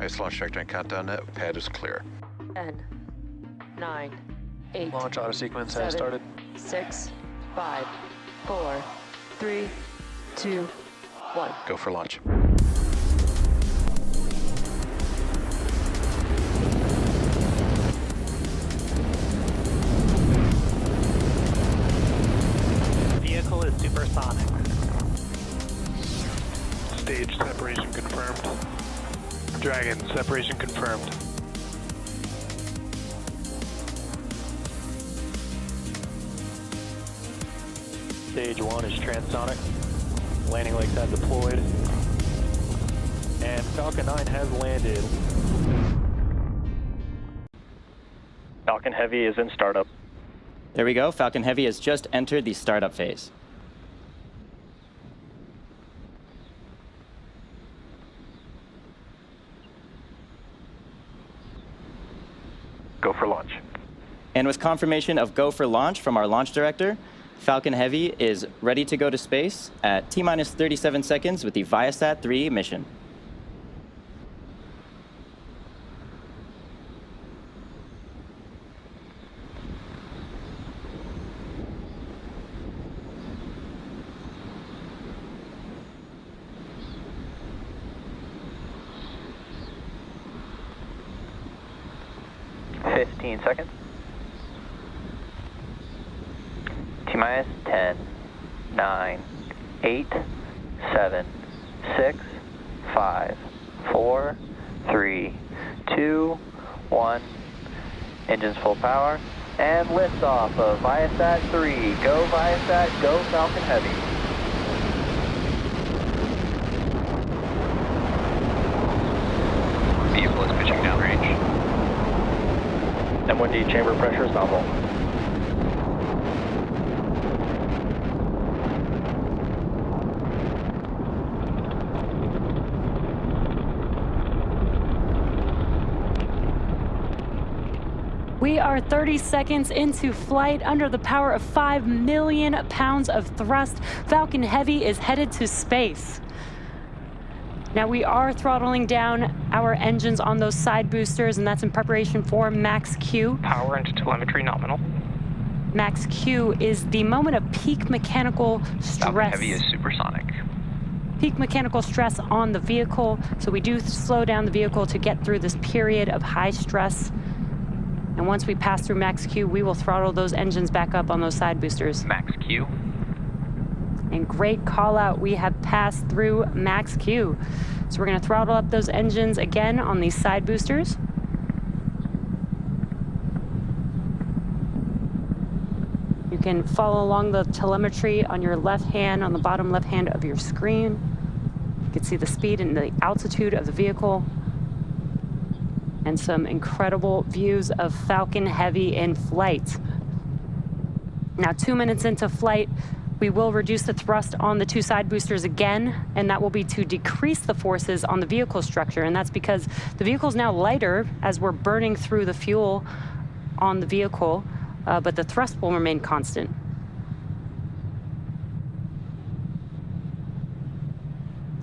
Nice launch trajectory and countdown net. Pad is clear. 10, 9, 8. Launch auto sequence 7, has started. 6, 5, 4, 3, 2, 1. Go for launch. Vehicle is supersonic. Stage separation confirmed. Dragon, separation confirmed. Stage 1 is transonic. Landing legs have deployed. And Falcon 9 has landed. Falcon Heavy is in startup. There we go. Falcon Heavy has just entered the startup phase. Go for launch. And with confirmation of go for launch from our launch director, Falcon Heavy is ready to go to space at T-minus 37 seconds with the ViaSat-3 mission. Seconds. T-minus 10, 9, 8, 7, 6, 5, 4, 3, 2, 1. Engines full power. And liftoff of ViaSat-3. Go ViaSat, go Falcon Heavy. Vehicle is pitching downrange. M1D chamber pressure is nominal. We are 30 seconds into flight under the power of 5 million pounds of thrust. Falcon Heavy is headed to space. Now we are throttling down our engines on those side boosters, and that's in preparation for max Q. Power into telemetry nominal. Max Q is the moment of peak mechanical stress. Falcon Heavy is supersonic. Peak mechanical stress on the vehicle, so we do slow down the vehicle to get through this period of high stress. And once we pass through max Q, we will throttle those engines back up on those side boosters. Max Q. And great call out, we have passed through max Q. So we're gonna throttle up those engines again on these side boosters. You can follow along the telemetry on your left hand, on the bottom left hand of your screen. You can see the speed and the altitude of the vehicle. And some incredible views of Falcon Heavy in flight. Now, 2 minutes into flight, we will reduce the thrust on the two side boosters again, and that will be to decrease the forces on the vehicle structure. And that's because the vehicle is now lighter as we're burning through the fuel on the vehicle, but the thrust will remain constant.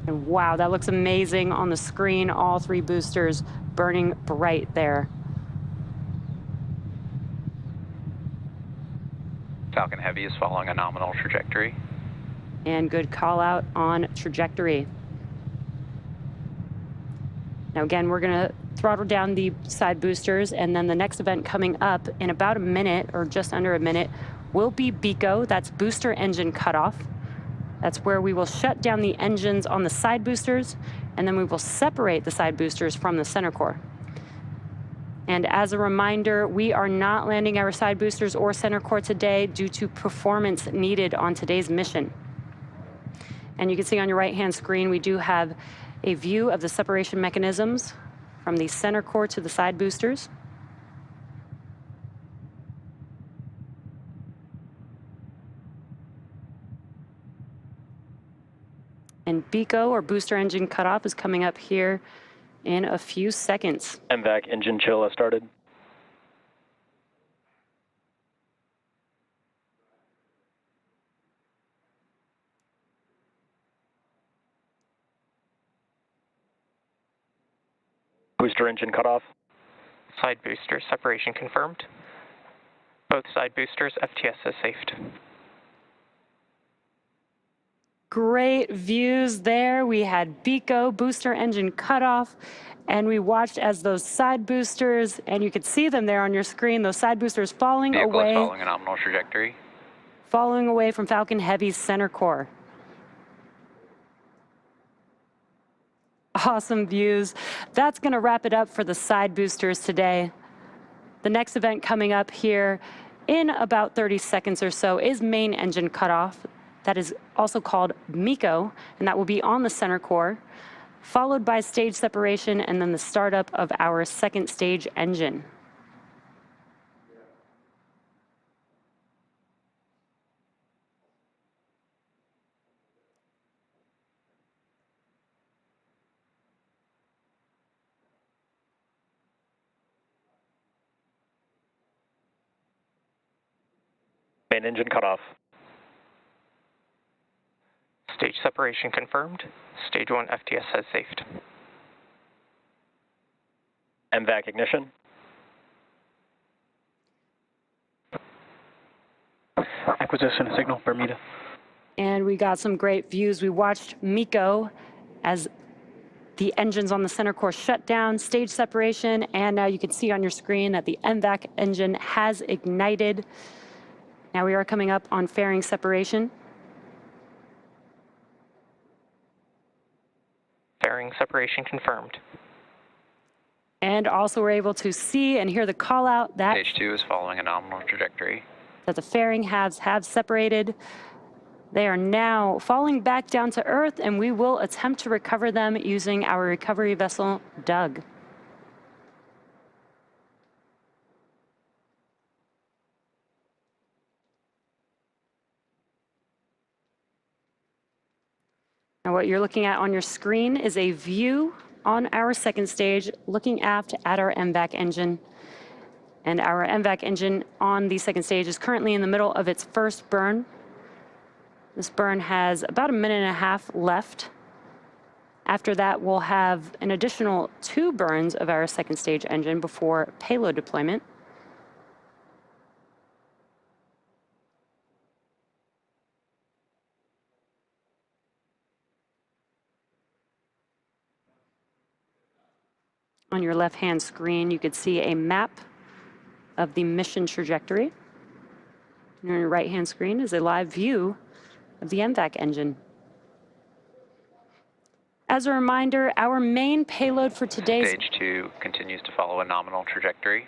And wow, that looks amazing on the screen, all three boosters burning bright there. Falcon Heavy is following a nominal trajectory. And good call out on trajectory. Now again, we're gonna throttle down the side boosters, and then the next event coming up in about a minute or just under a minute will be BECO, that's booster engine cutoff. That's where we will shut down the engines on the side boosters, and then we will separate the side boosters from the center core. And as a reminder, we are not landing our side boosters or center core today due to performance needed on today's mission. And you can see on your right-hand screen, we do have a view of the separation mechanisms from the center core to the side boosters. And BECO, or booster engine cutoff, is coming up here in a few seconds. MVAC engine chill has started. Booster engine cutoff. Side booster separation confirmed. Both side boosters, FTS has safed. Great views there. We had BECO, booster engine cutoff, and we watched as those side boosters, and you could see them there on your screen, those side boosters falling Vehicle away. is following a nominal trajectory. Following away from Falcon Heavy's center core. Awesome views. That's going to wrap it up for the side boosters today. The next event coming up here in about 30 seconds or so is main engine cutoff. That is also called MECO, and that will be on the center core, followed by stage separation and then the startup of our second stage engine. Main engine cutoff. Stage separation confirmed. Stage 1 FTS has safed. MVAC ignition. Acquisition signal, Bermuda. And we got some great views. We watched MECO as the engines on the center core shut down, stage separation, and now you can see on your screen that the MVAC engine has ignited. Now we are coming up on fairing separation. Fairing separation confirmed. And also we're able to see and hear the call out that, Stage 2 is following a nominal trajectory. that the fairing halves have separated. They are now falling back down to Earth, and we will attempt to recover them using our recovery vessel, Doug. Now what you're looking at on your screen is a view on our second stage, looking aft at our MVAC engine. And our MVAC engine on the second stage is currently in the middle of its first burn. This burn has about 1.5 minutes left. After that, we'll have an additional 2 burns of our second stage engine before payload deployment. On your left-hand screen, you could see a map of the mission trajectory. And on your right-hand screen is a live view of the MVAC engine. As a reminder, our main payload for today's... Stage 2 continues to follow a nominal trajectory.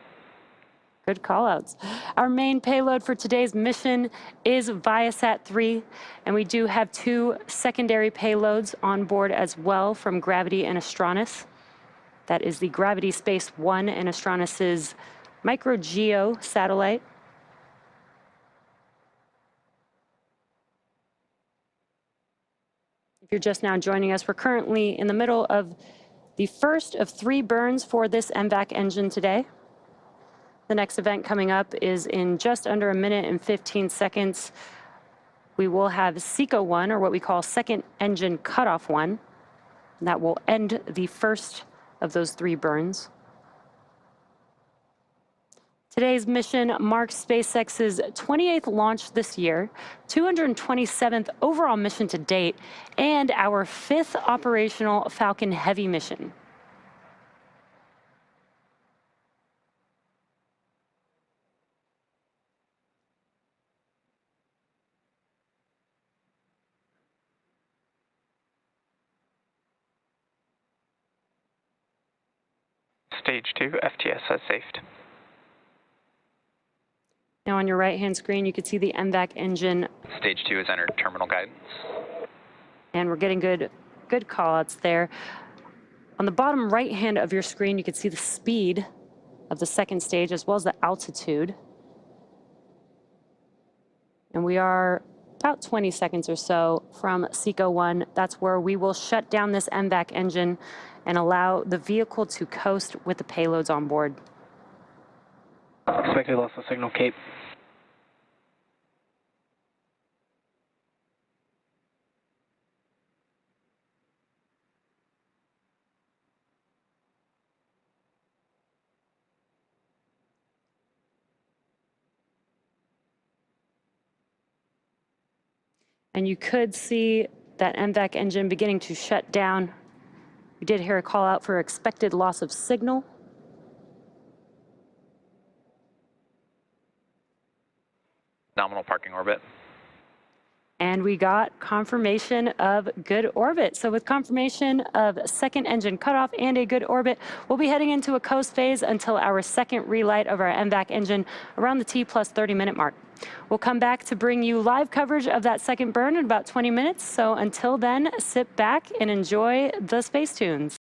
Good callouts. Our main payload for today's mission is ViaSat-3, and we do have 2 secondary payloads on board as well from Gravity and Astranis. That is the Gravity Space 1 and Astranis's MicroGEO satellite. If you're just now joining us, we're currently in the middle of the first of 3 burns for this MVAC engine today. The next event coming up is in just under 1 minute and 15 seconds. We will have SECO 1, or what we call second engine cutoff 1. And that will end the first of those 3 burns. Today's mission marks SpaceX's 28th launch this year, 227th overall mission to date, and our 5th operational Falcon Heavy mission. Stage 2 FTS has safed. Now on your right-hand screen, you can see the MVAC engine. Stage 2 has entered terminal guidance. And we're getting good call-outs there. On the bottom right-hand of your screen, you can see the speed of the second stage as well as the altitude. And we are about 20 seconds or so from SECO 1. That's where we will shut down this MVAC engine and allow the vehicle to coast with the payloads on board. Expected loss of signal, Cape. And you could see that MVAC engine beginning to shut down. We did hear a call out for expected loss of signal. Nominal parking orbit. And we got confirmation of good orbit. So with confirmation of second engine cutoff and a good orbit, we'll be heading into a coast phase until our second relight of our MVAC engine around the T plus 30-minute mark. We'll come back to bring you live coverage of that second burn in about 20 minutes. So until then, sit back and enjoy the space tunes.